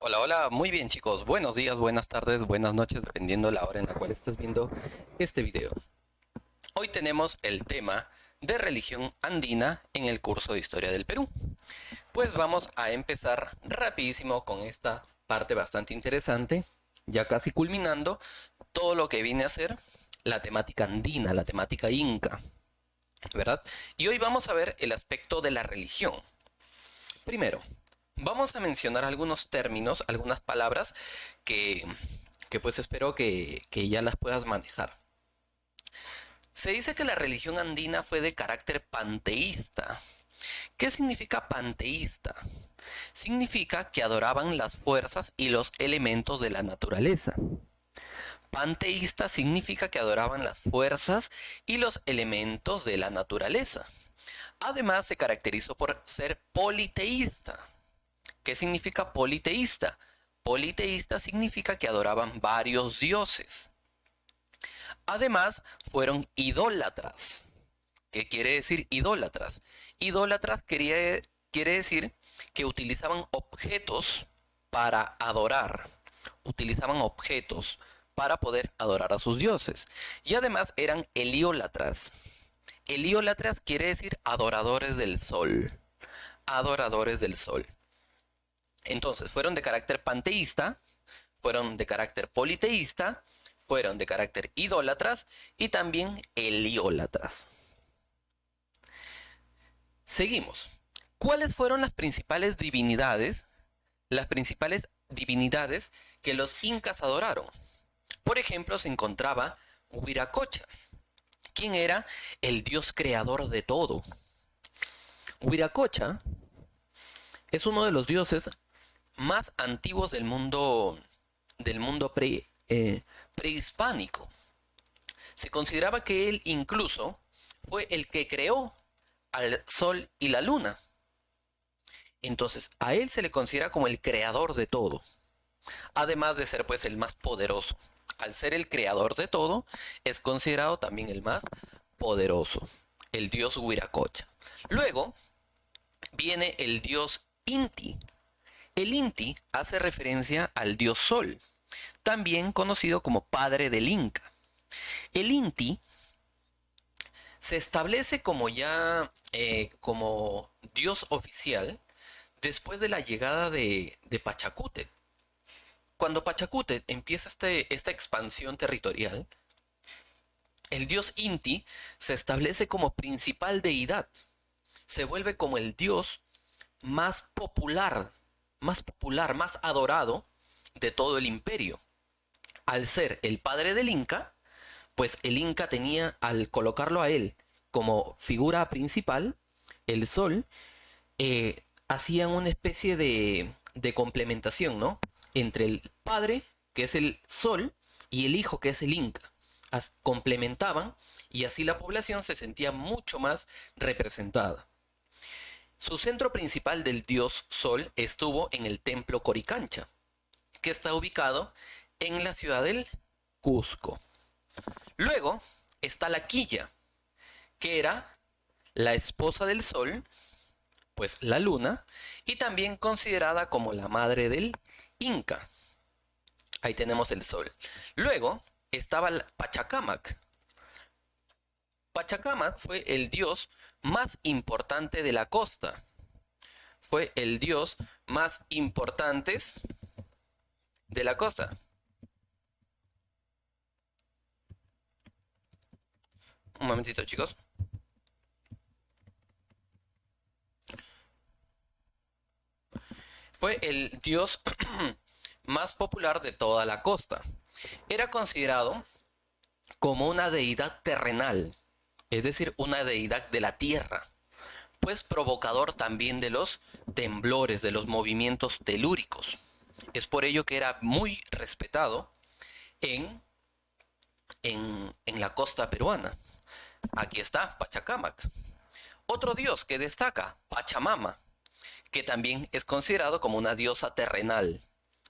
Hola, hola, muy bien chicos, buenos días, buenas tardes, buenas noches, dependiendo la hora en la cual estés viendo este video. Hoy tenemos el tema de religión andina en el curso de Historia del Perú. Pues vamos a empezar rapidísimo con esta parte bastante interesante, ya casi culminando todo lo que viene a ser la temática andina, la temática inca, ¿verdad? Y hoy vamos a ver el aspecto de la religión. Primero, vamos a mencionar algunos términos, algunas palabras que, que pues espero que ya las puedas manejar. Se dice que la religión andina fue de carácter panteísta. ¿Qué significa panteísta? Significa que adoraban las fuerzas y los elementos de la naturaleza. Panteísta significa que adoraban las fuerzas y los elementos de la naturaleza. Además, se caracterizó por ser politeísta. ¿Qué significa politeísta? Politeísta significa que adoraban varios dioses. Además, fueron idólatras. ¿Qué quiere decir idólatras? Idólatras quiere decir que utilizaban objetos para adorar. Utilizaban objetos para poder adorar a sus dioses. Y además eran heliólatras. Heliólatras quiere decir adoradores del sol. Adoradores del sol. Entonces, fueron de carácter panteísta, fueron de carácter politeísta, fueron de carácter idólatras y también heliólatras. Seguimos. ¿Cuáles fueron las principales divinidades? Las principales divinidades que los incas adoraron. Por ejemplo, se encontraba Huiracocha, quien era el dios creador de todo. Huiracocha es uno de los dioses más antiguos del mundo prehispánico. Se consideraba que él incluso fue el que creó al sol y la luna. Entonces, a él se le considera como el creador de todo, además de ser pues el más poderoso. Al ser el creador de todo, es considerado también el más poderoso, el dios Huiracocha. Luego viene el dios Inti. El Inti hace referencia al dios Sol, también conocido como padre del Inca. El Inti se establece como ya como dios oficial después de la llegada de Pachacútec. Cuando Pachacútec empieza esta expansión territorial, el dios Inti se establece como principal deidad. Se vuelve como el dios más adorado de todo el imperio. Al ser el padre del Inca, pues el Inca tenía, al colocarlo a él como figura principal, el sol, hacían una especie de complementación, ¿no? Entre el padre, que es el sol, y el hijo, que es el Inca. Complementaban y así la población se sentía mucho más representada. Su centro principal del dios Sol estuvo en el templo Coricancha, que está ubicado en la ciudad del Cusco. Luego está la Quilla, que era la esposa del Sol, pues la luna, y también considerada como la madre del Inca. Ahí tenemos el Sol. Luego estaba Pachacamac. Pachacamac fue el dios más importante de la costa. Fue el dios más importante de la costa. Un momentito, chicos. Fue el dios más popular de toda la costa. Era considerado como una deidad terrenal, es decir, una deidad de la tierra, pues provocador también de los temblores, de los movimientos telúricos. Es por ello que era muy respetado en, en la costa peruana. Aquí está Pachacamac. Otro dios que destaca, Pachamama, que también es considerado como una diosa terrenal,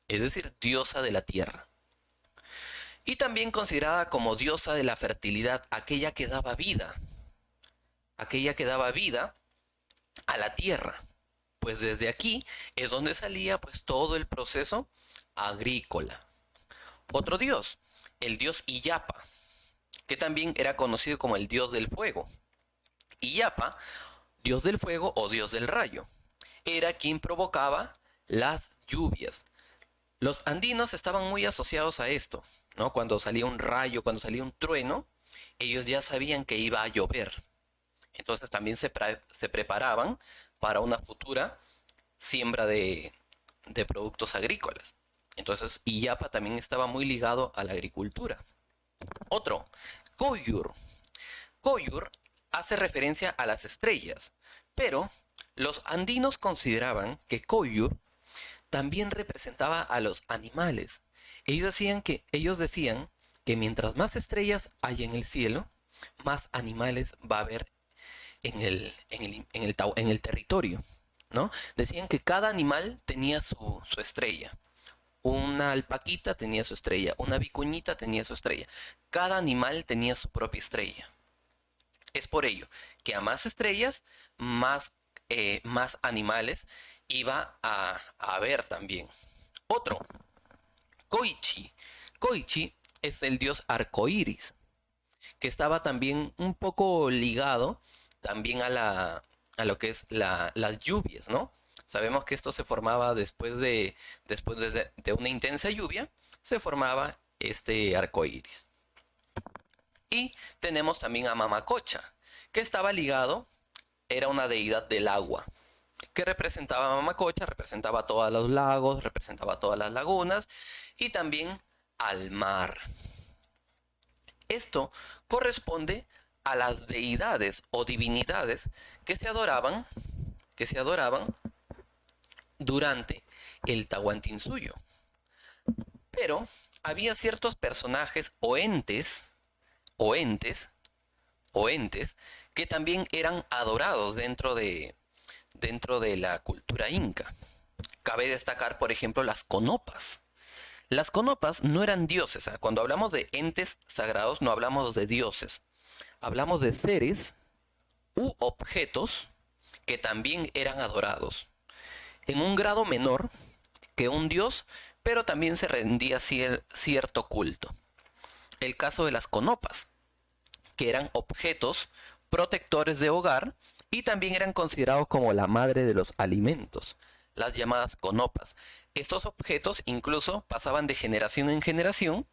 es decir, diosa de la tierra. Y también considerada como diosa de la fertilidad, aquella que daba vida a la tierra. pues desde aquí es donde salía pues todo el proceso agrícola. Otro dios, el dios Illapa, que también era conocido como el dios del fuego. Illapa, dios del fuego o dios del rayo, era quien provocaba las lluvias. Los andinos estaban muy asociados a esto, ¿no? Cuando salía un rayo, cuando salía un trueno, ellos ya sabían que iba a llover. Entonces también se preparaban para una futura siembra de productos agrícolas. Entonces Illapa también estaba muy ligado a la agricultura. Otro, Koyur. Koyur hace referencia a las estrellas, pero los andinos consideraban que Koyur también representaba a los animales. Ellos decían que mientras más estrellas hay en el cielo, más animales va a haber en el territorio, ¿no? Decían que cada animal tenía su estrella. Una alpaquita tenía su estrella, una vicuñita tenía su estrella. Cada animal tenía su propia estrella. Es por ello que a más estrellas, más animales iba a haber también. Otro, Koichi. Koichi es el dios arcoíris, que estaba también un poco ligado también a lo que es las lluvias, ¿no? Sabemos que esto se formaba después de una intensa lluvia, se formaba este arco iris. Y tenemos también a Mamacocha, que estaba ligado, era una deidad del agua, que representaba a Mamacocha, representaba todos los lagos, representaba todas las lagunas y también al mar. Esto corresponde a las deidades o divinidades que se adoraban durante el Tahuantinsuyo. Pero había ciertos personajes o entes, que también eran adorados dentro de la cultura inca. Cabe destacar, por ejemplo, las conopas. Las conopas no eran dioses. Cuando hablamos de entes sagrados no hablamos de dioses. Hablamos de seres u objetos que también eran adorados en un grado menor que un dios, pero también se rendía cierto culto. El caso de las conopas, que eran objetos protectores de hogar y también eran considerados como la madre de los alimentos, las llamadas conopas. Estos objetos incluso pasaban de generación en generación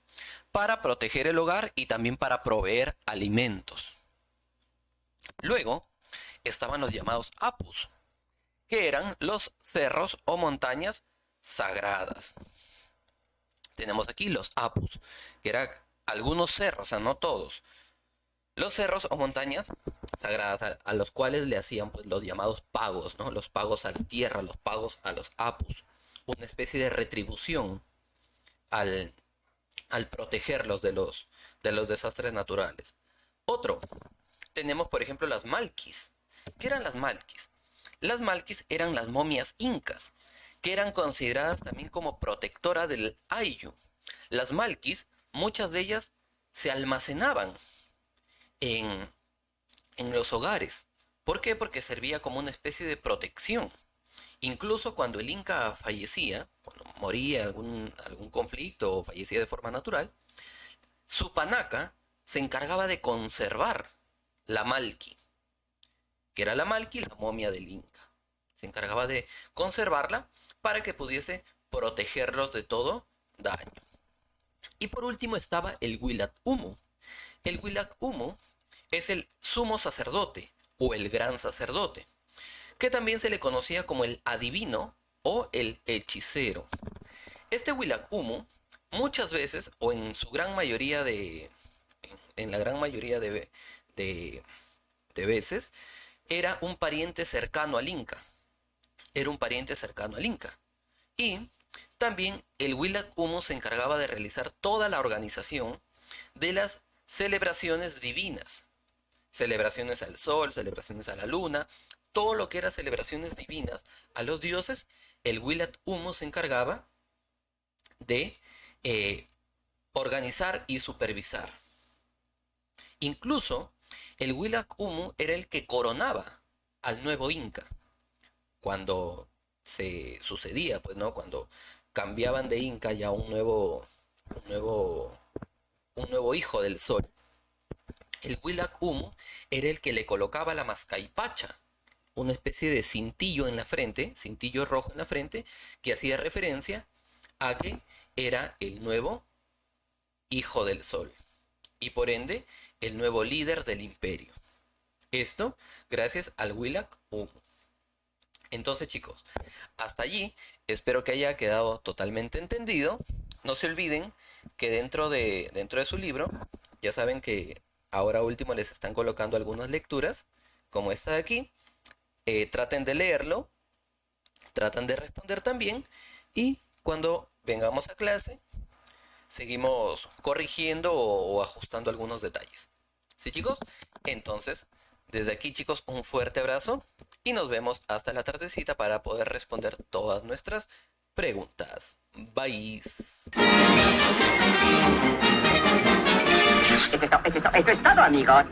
para proteger el hogar y también para proveer alimentos. Luego estaban los llamados apus, que eran los cerros o montañas sagradas. Tenemos aquí los apus, que eran algunos cerros, o sea, no todos. Los cerros o montañas sagradas a los cuales le hacían pues, los llamados pagos, ¿no? Los pagos a la tierra, los pagos a los apus. Una especie de retribución al protegerlos de los desastres naturales. Otro, tenemos por ejemplo las malquis. ¿Qué eran las malquis? Las malquis eran las momias incas, que eran consideradas también como protectora del ayllu. Las malquis, muchas de ellas se almacenaban en los hogares. ¿Por qué? Porque servía como una especie de protección. Incluso cuando el inca fallecía, cuando moría algún conflicto o fallecía de forma natural, su panaca se encargaba de conservar la malqui, que era la malqui, la momia del inca. Se encargaba de conservarla para que pudiese protegerlos de todo daño. Y por último estaba el Huilat Humu. El Huilat Humu es el sumo sacerdote o el gran sacerdote, que también se le conocía como el adivino o el hechicero. Este Huilat Humu muchas veces o en su gran mayoría en la gran mayoría de veces era un pariente cercano al inca. Era un pariente cercano al inca. Y también el Huilat Humu se encargaba de realizar toda la organización de las celebraciones divinas. Celebraciones al sol, celebraciones a la luna, todo lo que era celebraciones divinas a los dioses, el Huilat Humu se encargaba de organizar y supervisar. Incluso el Huilat Humu era el que coronaba al nuevo inca. cuando se sucedía, pues, ¿no? Cuando cambiaban de Inca ya un nuevo, un nuevo hijo del sol. El Willac Humu era el que le colocaba la mascaipacha, una especie de cintillo en la frente, cintillo rojo en la frente, que hacía referencia a que era el nuevo hijo del sol y por ende el nuevo líder del imperio. Esto gracias al Willac Humu. Entonces, chicos, hasta allí espero que haya quedado totalmente entendido. No se olviden que dentro de su libro, ya saben que ahora último les están colocando algunas lecturas, como esta de aquí. Traten de leerlo, traten de responder también y cuando vengamos a clase seguimos corrigiendo o ajustando algunos detalles. ¿Sí, chicos? Entonces, desde aquí, chicos, un fuerte abrazo y nos vemos hasta la tardecita para poder responder todas nuestras preguntas. Bye. Eso es todo, amigos.